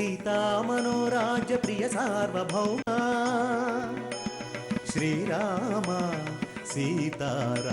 సీతా మనోరాజ్య ప్రియ సార్వభౌమ శ్రీరామ సీతారామ.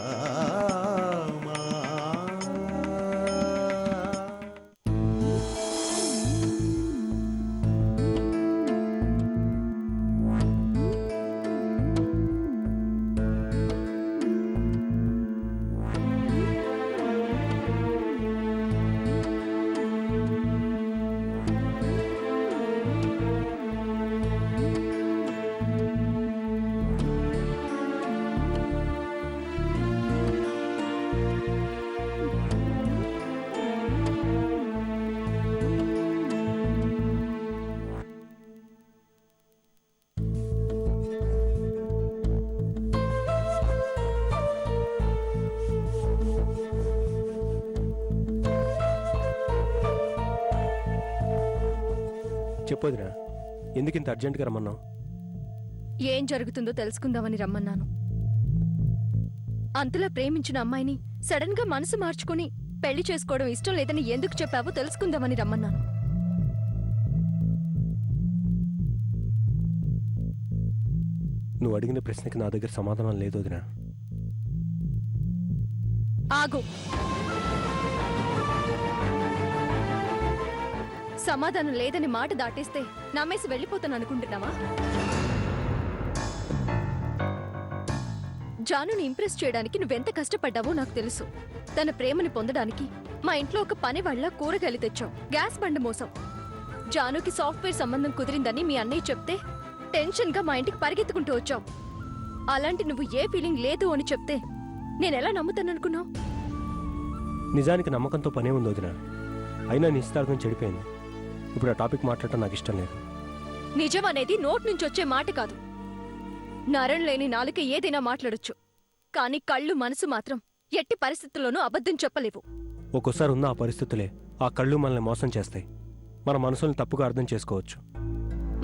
చెప్పొదిరా, ఎందుకు ఇంత అర్జెంటుగా రమ్మన్నావు? ఏం జరుగుతుందో తెలుసుకుందామని రమ్మన్నాను. అంతలా ప్రేమించిన అమ్మాయిని సడన్ గా మనసు మార్చుకుని పెళ్లి చేసుకోవడం ఇష్టం లేదని ఎందుకు చెప్పావో తెలుసుకుందామని రమ్మన్నాను. నువ్వు అడిగిన ప్రశ్నకి నా దగ్గర సమాధానం లేదు వదినా. ఆగు. సమాధానం లేదని మాట దాటేస్తే నమ్మేసి వెళ్ళిపోతాను అనుకుంటున్నావా? జానుని ఇంప్రెస్ చేయడానికి నువ్వెంత కష్టపడ్డావో నాకు తెలుసు. తన ప్రేమని పొందడానికి మా ఇంట్లో ఒక పని వాళ్ళ కూరగాయలు తెచ్చావు, గ్యాస్ బండ మోసం. జానుకి సాఫ్ట్వేర్ సంబంధం కుదిరిందని మీ అన్నయ్య చెప్తే టెన్షన్ గా మా ఇంటికి పరిగెత్తుకుంటూ వచ్చావు. అలాంటి నువ్వు ఏ ఫీలింగ్ లేదు అని చెప్తే నేనెలా నమ్ముతాననుకున్నావు? నిజానికి నమ్మకంతో పనే ఉంది వదినా. అయినా నిశ్చితార్థం చెడిపోయింది. ఇప్పుడు ఆ టాపిక్ మాట్లాడటం నాకు ఇష్టం లేదు. నిజం అనేది నోట్ నుంచి వచ్చే మాట కాదు. నరం లేని నాలుక ఏదైనా మాట్లాడొచ్చు, కానీ కళ్ళు మనసు మాత్రం ఎట్టి పరిస్థితుల్లోనూ అబద్ధం చెప్పలేవు. ఒక్కోసారి ఉన్న ఆ పరిస్థితులే ఆ కళ్ళు మనల్ని మోసం చేస్తాయి. మన మనసుల్ని తప్పుగా అర్థం చేసుకోవచ్చు.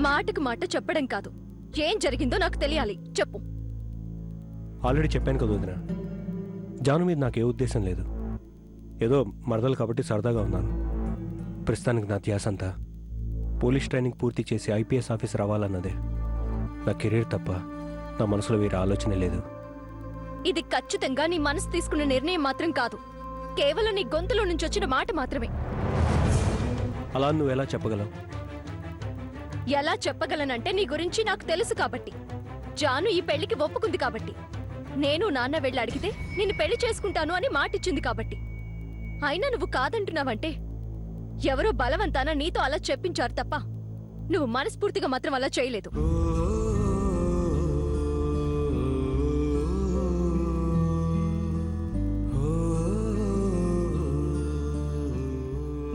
మాటకు మాట చెప్పడం కాదు, ఏం జరిగిందో నాకు తెలియాలి, చెప్పు. ఆల్రెడీ చెప్పాను కదా వదినా, జాను మీద నాకు ఏ ఉద్దేశం లేదు. ఏదో మరదలు కాబట్టి సరదాగా ఉన్నాను. ప్రస్తుతానికి నా ధ్యాస అంతా పోలీస్ ట్రైనింగ్ పూర్తి చేసి ఐపీఎస్ ఆఫీసర్ అవ్వాలన్నదే. నా కెరీర్ తప్ప నా మనసులో వేరే ఆలోచనే లేదు. ఇది ఖచ్చితంగా నీ మనసు తీసుకున్న నిర్ణయం మాత్రం కాదు, కేవలం నీ గొంతులో నుంచి వచ్చిన మాట మాత్రమే. అలా నువ్వు ఎలా చెప్పగలవు? ఎలా చెప్పగలనంటే నీ గురించి నాకు తెలుసు కాబట్టి. జాను ఈ పెళ్లికి ఒప్పుకుంది కాబట్టి. నేను నాన్న వెళ్ళి అడిగితే నిన్ను పెళ్లి చేసుకుంటాను అని మాటిచ్చింది కాబట్టి. అయినా నువ్వు కాదంటున్నావంటే ఎవరో బలవంతాన నీతో అలా చెప్పించారు తప్ప నువ్వు మనస్ఫూర్తిగా మాత్రం అలా చేయలేదు.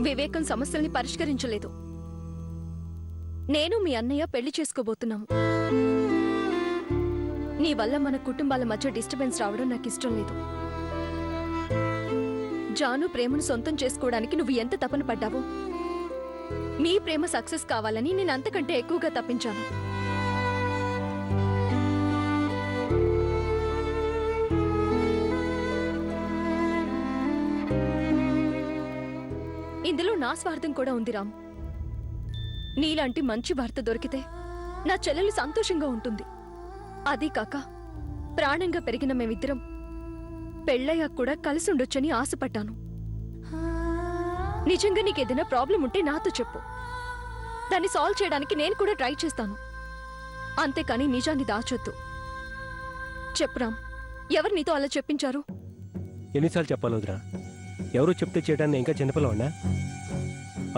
వివేకం సమస్యల్ని పరిష్కరించలేదు. నేను మీ అన్నయ్య పెళ్లి చేసుకోబోతున్నాము. నీ వల్ల మన కుటుంబాల మధ్య డిస్టర్బెన్స్ రావడం నాకు ఇష్టం లేదు. జాను ప్రేమను సొంతం చేసుకోవడానికి నువ్వు ఎంత తపన పడ్డావో, మీ ప్రేమ సక్సెస్ కావాలని నేను అంతకంటే ఎక్కువగా తప్పించాను. ఇందులో నా స్వార్థం కూడా ఉంది రామ్. నీలాంటి మంచి భర్త దొరికితే నా చెల్లెలు సంతోషంగా ఉంటుంది. అదీ కాక ప్రాణంగా పెరిగిన మేమిద్దరం పెళ్ళయ్యాక కూడా కలిసి ఉండొచ్చని ఆశపడ్డాను. నిజంగా నీకేదైనా ప్రాబ్లం ఉంటే నాతో చెప్పు, దాన్ని సాల్వ్ చేయడానికి నేను కూడా ట్రై చేస్తాను. అంతేకాని నిజాన్ని దాచొద్దు. చెప్పురామ్, ఎవరు నీతో అలా చెప్పించారు? ఎన్నిసార్లు చెప్పాలి వదినా? ఎవరు చెప్తే చేయడానికి ఇంకా చిన్నపిల్లవాడినా?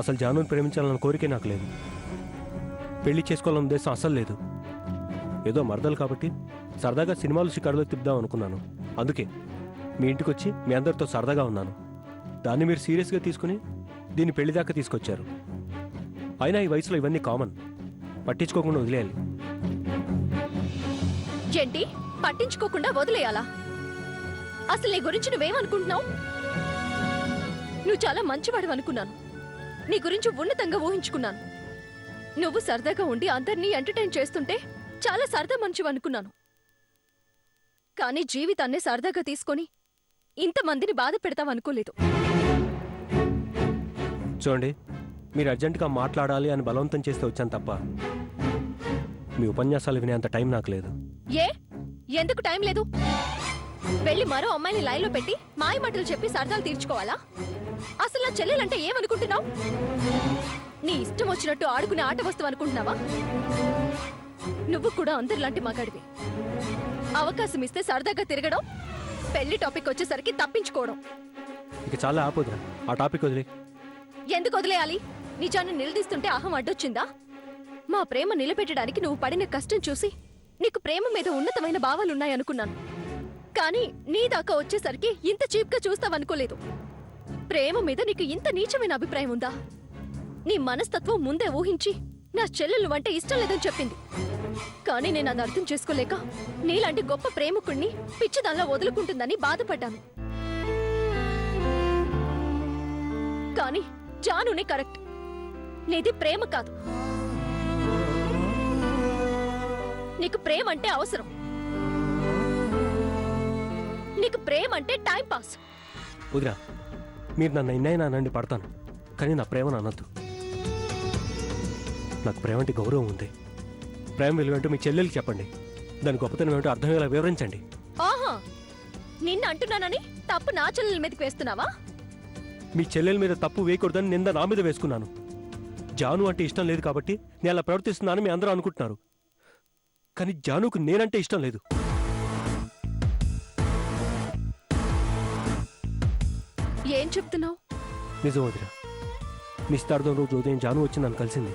అసలు జానుని ప్రేమించాలన్న కోరికే నాకు లేదు. పెళ్లి చేసుకోవాలన్న ఉద్దేశం అసలు లేదు. ఏదో మరదలు కాబట్టి సరదాగా సినిమాలు షికారులో తిప్పుదాం అనుకున్నాను. అందుకే మీ ఇంటికి వచ్చి మీ అందరితో సరదాగా ఉన్నాను. దాన్ని మీరు సీరియస్గా తీసుకుని దీన్ని పెళ్లి దాకా తీసుకొచ్చారు. అయినా ఈ వయసులో ఇవన్నీ కామన్, పట్టించుకోకుండా వదిలేయాలి. ఏంటి పట్టించుకోకుండా వదిలేయాలా? అసలు నీ గురించి నువ్వేమనుకుంటున్నావు? నువ్వు చాలా మంచివాడు అనుకున్నాను. నీ గురించి ఉన్నతంగా ఊహించుకున్నాను. నువ్వు సరదాగా ఉండి అందరినీ ఎంటర్టైన్ చేస్తుంటే చాలా సరదా మనిషివి అనుకున్నాను. కానీ జీవితాన్నే సరదాగా తీసుకొని ఇంతమందిని బాధ పెడతావనుకోలేదు. చూడండి, మీరు అర్జెంటుగా మాట్లాడాలి అని బలవంతం చేస్తే వచ్చాను తప్ప మీ ఉపన్యాసాలు వినేంత టైం నాకు లేదు. ఏ ఎందుకు టైం లేదు? వెళ్ళి మరో అమ్మాయిని లైన్లో పెట్టి మాయ మాటలు చెప్పి సరదాలు తీర్చుకోవాలా? అసలు నా చెల్లెలంటే ఏమనుకుంటున్నావు? నీ ఇష్టం వచ్చినట్టు ఆడుకునే ఆట వస్తువు అనుకుంటున్నావా? నువ్వు కూడా అందరిలాంటి మగాడివి. అవకాశం ఇస్తే సరదాగా తిరగడం, పెళ్లి టాపిక్ వచ్చేసరికి తప్పించుకోవడం. ఇక చాలా ఆపోదురా, ఆ టాపిక్ వదిలే. ఎందుకు వదిలేయాలి? నిజాన్ని నిలదీస్తుంటే అహం అడ్డొచ్చిందా? మా ప్రేమ నిలబెట్టడానికి నువ్వు పడిన కష్టం చూసి నీకు ప్రేమ మీద ఉన్నతమైన భావాలున్నాయనుకున్నాను. కానీ నీ దాకా వచ్చేసరికి ఇంత చీప్గా చూస్తావనుకోలేదు. ప్రేమ మీద నీకు ఇంత నీచమైన అభిప్రాయం ఉందా? నీ మనస్తత్వం ముందే ఊహించి నా చెల్లెలు అంటే ఇష్టం లేదని చెప్పింది. కానీ నేను అది అర్థం చేసుకోలేక నీలాంటి గొప్ప ప్రేమికుణ్ణి పిచ్చిదానిలా వదులుకుంటుందని బాధపడ్డాను. కానీ జానునే కరెక్ట్. నీది ప్రేమ కాదు. నీకు ప్రేమ అంటే అవసరం. నీకు ప్రేమ అంటే టైం పాస్. వదిరా, మీరు నన్ను ఎన్నైనా అనండి పడతాను, కానీ నా ప్రేమను అనొద్దు. నాకు ప్రేమ అంటే గౌరవం ఉంది. ప్రేమ విలువేంటో మీ చెల్లెలకి చెప్పండి. దాని గొప్పతనం ఏమిటో అర్థమయ్యేలా వివరించండి. ఆహా, నిన్న అంటున్నానని తప్పు నా చెల్లెల మీదకి వేస్తున్నావా? మీ చెల్లెల మీద తప్పు వేయకూడదని నింద నా మీద వేసుకున్నాను. జాను అంటే ఇష్టం లేదు కాబట్టి నేను అలా ప్రవర్తిస్తున్నానని మీ అందరూ అనుకుంటున్నారు. కానీ జానుకు నేనంటే ఇష్టం లేదు. ఏం చెప్తున్నావు? నిజం వదిరా, నిస్తార్థం రోజు ఉదయం జాను వచ్చి నన్ను కలిసింది.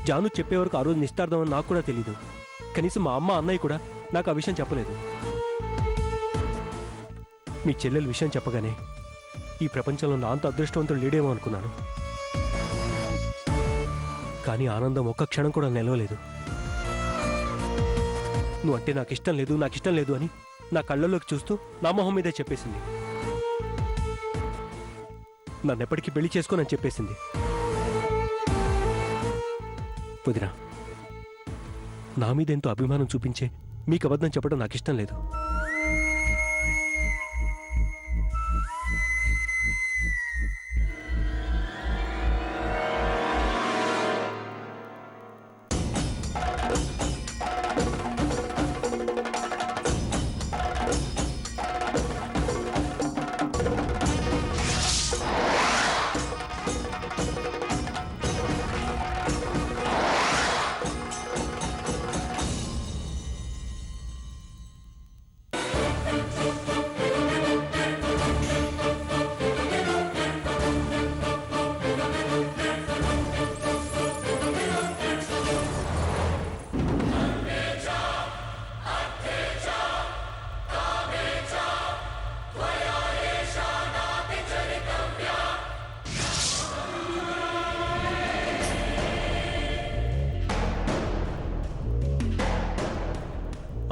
జాను చెప్పే వరకు ఆ రోజు నిస్తార్థం అని నాకు కూడా తెలీదు. కనీసం మా అమ్మ అన్నయ్య కూడా నాకు ఆ విషయం చెప్పలేదు. మీ చెల్లెల విషయం చెప్పగానే ఈ ప్రపంచంలో నా అంత అదృష్టవంతుడు లేడేమో అనుకున్నాను. కానీ ఆనందం ఒక్క క్షణం కూడా నిలవలేదు. నువ్వంటే నాకు ఇష్టం లేదు, నాకు ఇష్టం లేదు అని నా కళ్ళల్లోకి చూస్తూ నా మొహం మీదే చెప్పేసింది. నన్నెప్పటికీ పెళ్లి చేసుకోనని చెప్పేసింది. వదినా, నా మీద ఎంతో అభిమానం చూపించే మీకు అబద్ధం చెప్పడం నాకు ఇష్టం లేదు.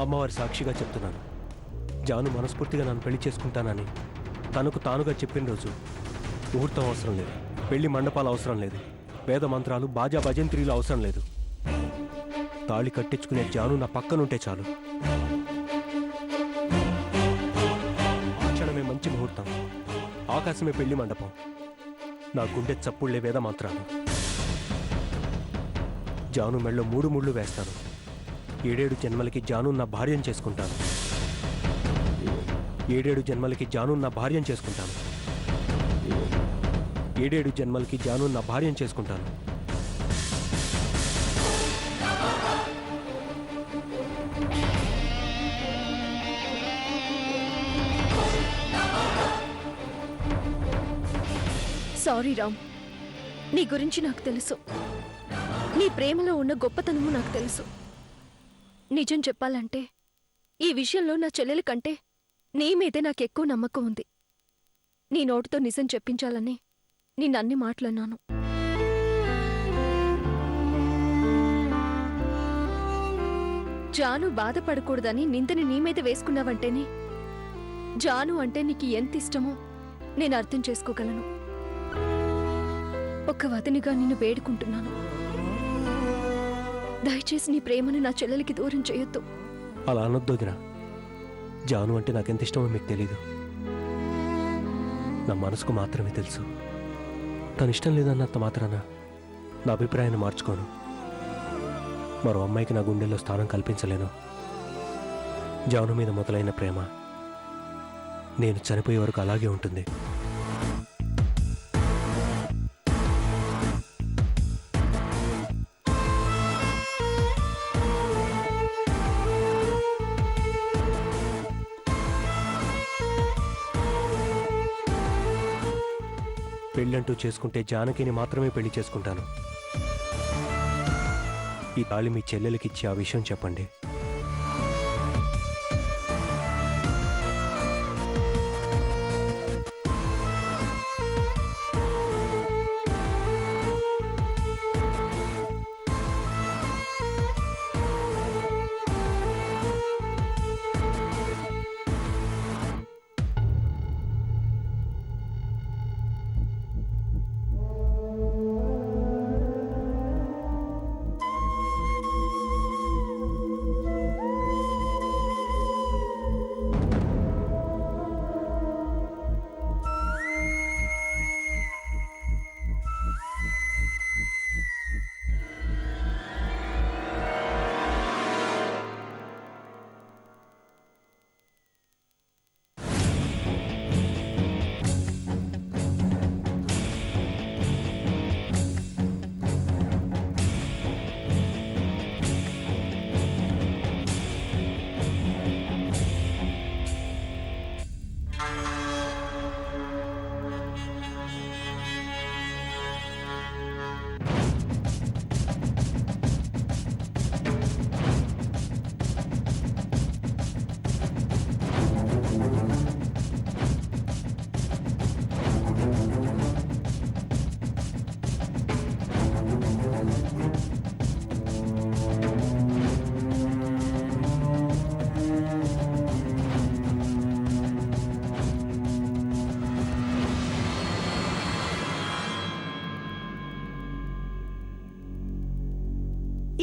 అమ్మవారి సాక్షిగా చెప్తున్నాను, జాను మనస్ఫూర్తిగా నన్ను పెళ్లి చేసుకుంటానని తనకు తానుగా చెప్పిన రోజు ముహూర్తం అవసరం లేదు, పెళ్లి మండపాలు అవసరం లేదు, వేద మంత్రాలు బాజా భజంత్రీలు అవసరం లేదు. తాళి కట్టించుకునే జాను నా పక్కనుంటే చాలు. ఆ క్షణమే మంచి ముహూర్తం, ఆకాశమే పెళ్లి మండపం, నా గుండె చప్పుళ్లే వేద మంత్రాలు. జాను మెళ్ళో 3 ముళ్ళు వేస్తాను. 7 జన్మలకి జాను నా భార్యను చేసుకుంటాను. 7 జన్మలకి జాను నా భార్యను చేసుకుంటాను. 7 జన్మలకి జాను నా భార్యను చేసుకుంటాను. సారీ రామ్, నీ గురించి నాకు తెలుసు. నీ ప్రేమలో ఉన్న గొప్పతనము నాకు తెలుసు. నిజం చెప్పాలంటే ఈ విషయంలో నా చెల్లెల కంటే నీ మీదే నాకు ఎక్కువ నమ్మకం ఉంది. నీ నోటితో నిజం చెప్పించాలని నిన్నన్ని మాట్లాడినాను. జాను బాధపడకూడదని నిందని నీ మీద వేసుకున్నావంటేనే జాను అంటే నీకు ఎంత ఇష్టమో నేను అర్థం చేసుకోగలను. ఒక వదినిగా నిన్ను వేడుకుంటున్నాను, దయచేసి నీ ప్రేమను నా చెల్లెలికి దూరం చేయొద్దు. అలా అనొద్దు వదినా. జాను అంటే నాకెంత ఇష్టమో మీకు తెలీదు. నా మనసుకు మాత్రమే తెలుసు. తను ఇష్టం లేదన్నంత మాత్రాన నా అభిప్రాయాన్ని మార్చుకోను. మరో అమ్మాయికి నా గుండెల్లో స్థానం కల్పించలేను. జాను మీద మొదలైన ప్రేమ నేను చనిపోయే వరకు అలాగే ఉంటుంది. పెళ్ళంటూ చేసుకుంటే జానకిని మాత్రమే పెళ్లి చేసుకుంటాను. ఈ తాళి మీ చెల్లెలకిచ్చి ఆ విషయం చెప్పండి.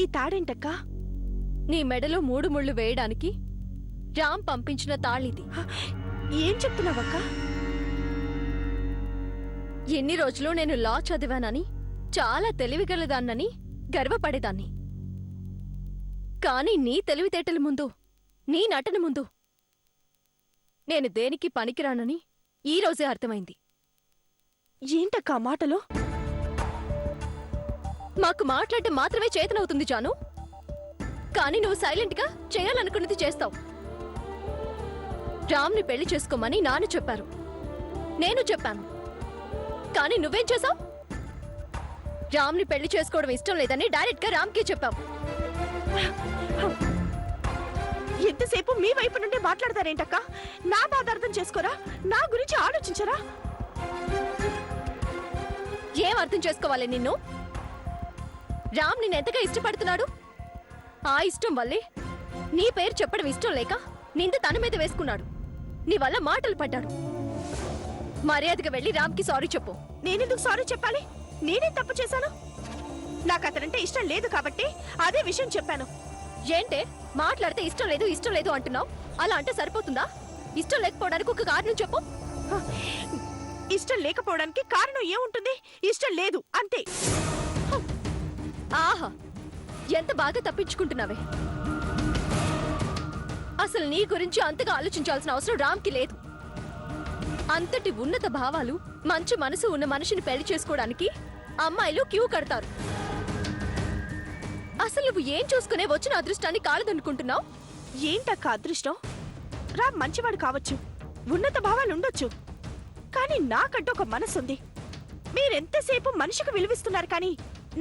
ఈ తాడేంటక్కా? నీ మెడలో 3 ముళ్ళు వేయడానికి రామ్ పంపించిన తాళిది. ఏం చెప్తున్నావక్కా? ఎన్ని రోజులు నేను లా చదివానని, చాలా తెలివిగలదాన్నని గర్వపడేదాన్ని. కానీ నీ తెలివితేటల ముందు, నీ నటన ముందు నేను దేనికి పనికిరానని ఈ రోజే అర్థమైంది. ఏంటక్కా మాటలు? మాకు మాట్లాడటం మాత్రమే చేతనవుతుంది జాను. కానీ నువ్వు సైలెంట్గా చేయాలనుకున్నది చేస్తావు. రామ్ని పెళ్లి చేసుకోమని నాన్న చెప్పారు, నేను చెప్పాను. కానీ నువ్వేం చేసావు? రామ్ని పెళ్లి చేసుకోవడం ఇష్టం లేదని డైరెక్ట్గా రామ్కి చెప్పావు. ఎంతసేపు మీ వైపు నుండి మాట్లాడతారేంటక్కా? నా బాధ అర్థం చేసుకోరా? నా గురించి ఆలోచించరా? ఏం అర్థం చేసుకోవాలి నిన్ను? రామ్ నిన్ను ఎంతగా ఇష్టపడుతున్నాడు. ఆ ఇష్టం వల్లే నీ పేరు చెప్పడం ఇష్టం లేక నింద తన మీద వేసుకున్నాడు. నీ వల్ల మాటలు పడ్డాడు. మర్యాదగా వెళ్ళి రామ్కి సారీ చెప్పు. నేనెందుకు సారీ చెప్పాలి? నేనే తప్పు చేశాను. నాకు అతనంటే ఇష్టం లేదు కాబట్టి అదే విషయం చెప్పాను. ఏంటే మాట్లాడితే ఇష్టం లేదు అంటున్నావు? అలా అంటే సరిపోతుందా? ఇష్టం లేకపోవడానికి ఒక కారణం చెప్పు. ఇష్టం లేకపోవడానికి కారణం ఏముంటుంది? ఇష్టం లేదు అంతే. ఆహా, ఎంత బాగా తప్పించుకుంటున్నావే. అసలు నీ గురించి అంతగా ఆలోచించాల్సిన అవసరం రామ్కి లేదు. అంతటి ఉన్నత భావాలు, మంచి మనసు ఉన్న మనిషిని పెళ్లి చేసుకోవడానికి అమ్మాయిలు క్యూ కడతారు. అసలు నువ్వు ఏం చూసుకునే వచ్చిన అదృష్టాన్ని కాలదనుకుంటున్నావు? ఏంటక్క అదృష్టం? రామ్ మంచివాడు కావచ్చు, ఉన్నత భావాలు ఉండొచ్చు. కానీ నాకంటూ ఒక మనసుంది. మీరెంతసేపు మనిషికి విలువిస్తున్నారు కానీ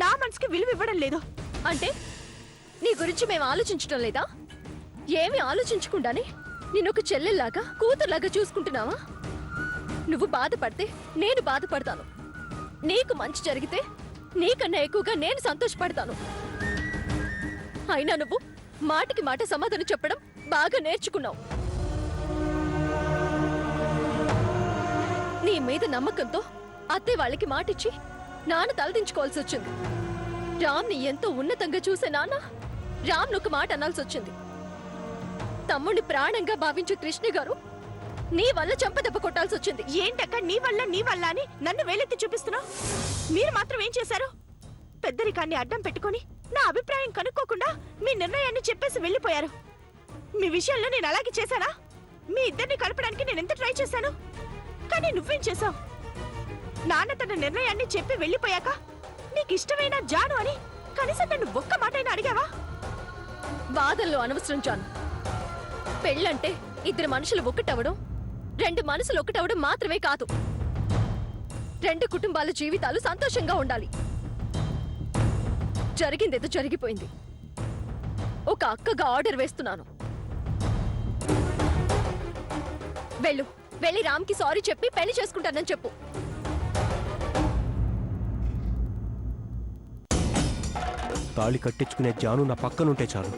నా మనసుకి విలువ ఇవ్వడం లేదు. అంటే నీ గురించి మేము ఆలోచించటం లేదా? ఏమీ ఆలోచించకుండానే నిన్నొక చెల్లెల్లాగా, కూతుర్లాగా చూసుకుంటున్నావా? నువ్వు బాధపడితే నేను బాధపడతాను. నీకు మంచి జరిగితే నీకన్నా ఎక్కువగా నేను సంతోషపడతాను. అయినా నువ్వు మాటకి మాట సమాధానం చెప్పడం బాగా నేర్చుకున్నావు. నీ మీద నమ్మకంతో అత్తయ్య వాళ్ళకి మాటిచ్చి నాన్న తలదించుకోవాల్సి వచ్చింది. రామ్ని ఎంతో ఉన్నతంగా చూసే నాన్న రామ్ను ఒక మాట అనాల్సి వచ్చింది. తమ్ముడిని ప్రాణంగా భావించే కృష్ణ గారు నీ వల్ల చెంపదెబ్బ కొట్టాల్సి వచ్చింది. ఏంటక్క నీ వల్ల అని నన్ను వేలెత్తి చూపిస్తున్నావు? మీరు మాత్రం ఏం చేశారు? పెద్దరికాన్ని అడ్డం పెట్టుకొని నా అభిప్రాయం కనుక్కోకుండా మీ నిర్ణయాన్ని చెప్పేసి వెళ్ళిపోయారు. మీ విషయంలో నేను అలాగే చేశానా? మీ ఇద్దరిని కలపడానికి నేను ఎంత ట్రై చేశాను, కానీ నువ్వేం చేశావు? నాన్న తన నిర్ణయాన్ని చెప్పి వెళ్ళిపోయాక నీకు ఇష్టమైన జాను అని కనీసం నన్ను ఒక్క మాటైనా అడిగావా? బాధల్లో అనవసరం జాను. పెళ్ళంటే ఇద్దరు మనుషులు ఒక్కటవడం, రెండు మనసులు ఒకటవడం మాత్రమే కాదు. రెండు కుటుంబాల జీవితాలు సంతోషంగా ఉండాలి. జరిగిందేదో జరిగిపోయింది. ఒక అక్కగా ఆర్డర్ వేస్తున్నాను. వెళ్ళి రామ్కి సారీ చెప్పి పెళ్లి చేసుకుంటానని చెప్పు. తాళి కట్టించుకునే జాను నా పక్కనుంటే చాలు.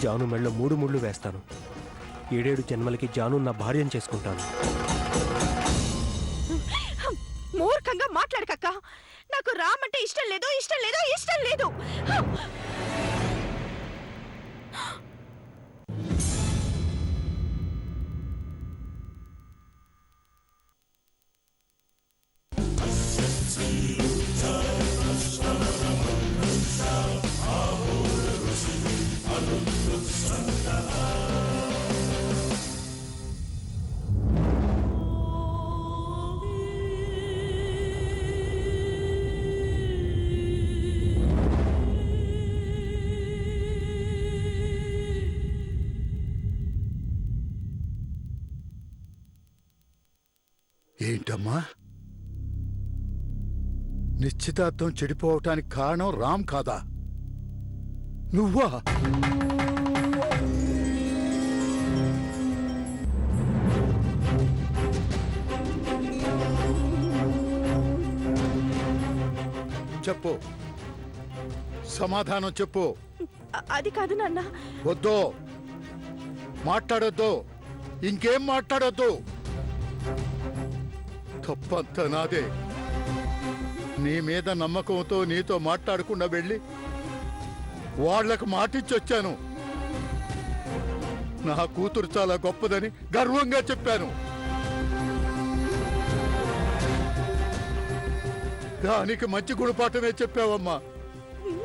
జాను మెళ్ళలో 3 ముళ్ళు వేస్తాను. 7 జన్మలకి జాను నా భార్యను చేసుకుంటాను. మూర్ఖంగా మాట్లాడకక్క. నాకు రామ్ అంటే ఇష్టం లేదు, ఇష్టం లేదు, ఇష్టం లేదు. ఏంటమ్మా, నిశ్చితార్థం చెడిపోవటానికి కారణం రామ్ కాదా? నువ్వా? చెప్పు, సమాధానం చెప్పు. అది కాదు నాన్న. వద్దు, మాట్లాడొద్దు, ఇంకేం మాట్లాడొద్దు. తప్పంతా నాదే. నీ మీద నమ్మకంతో నీతో మాట్లాడకుండా వెళ్ళి వాళ్లకు మాటిచ్చొచ్చాను. నా కూతురు చాలా గొప్పదని గర్వంగా చెప్పాను. దానికి మంచి గుణపాఠమే చెప్పావమ్మా.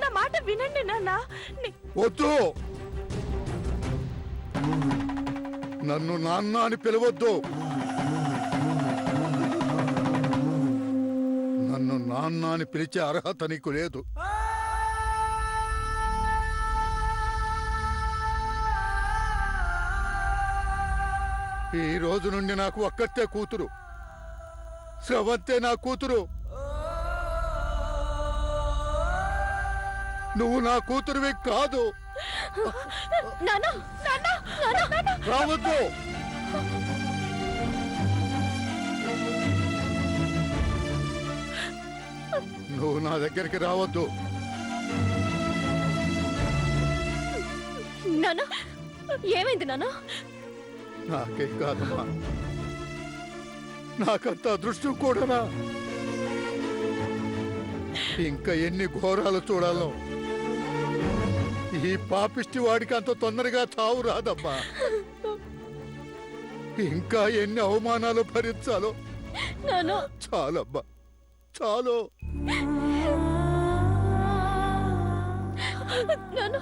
నా మాట వినండి నాన్న. వద్దు, నన్ను నాన్న అని పిలవద్దు. నన్ను నాన్న అని పిలిచే అర్హత నీకు లేదు. ఈ రోజు నుండి నాకు ఒక్కతే కూతురు, స్రవంతే నా కూతురు. నువ్వు నా కూతురువి కాదు. రావద్దు. నువ్వు నా దగ్గరికి రావద్దు. నాన్న, ఏమైంది నాన్న? నాకేం కాదమ్మా, నాకంత అదృష్టం కూడానా? ఇంకా ఎన్ని ఘోరాలు చూడాలో. ఈ పాపిష్టి వాడికి అంత తొందరగా చావు రాదమ్మా. ఇంకా ఎన్ని అవమానాలు భరించాలో. చాలమ్మా, చాలు. నాన్న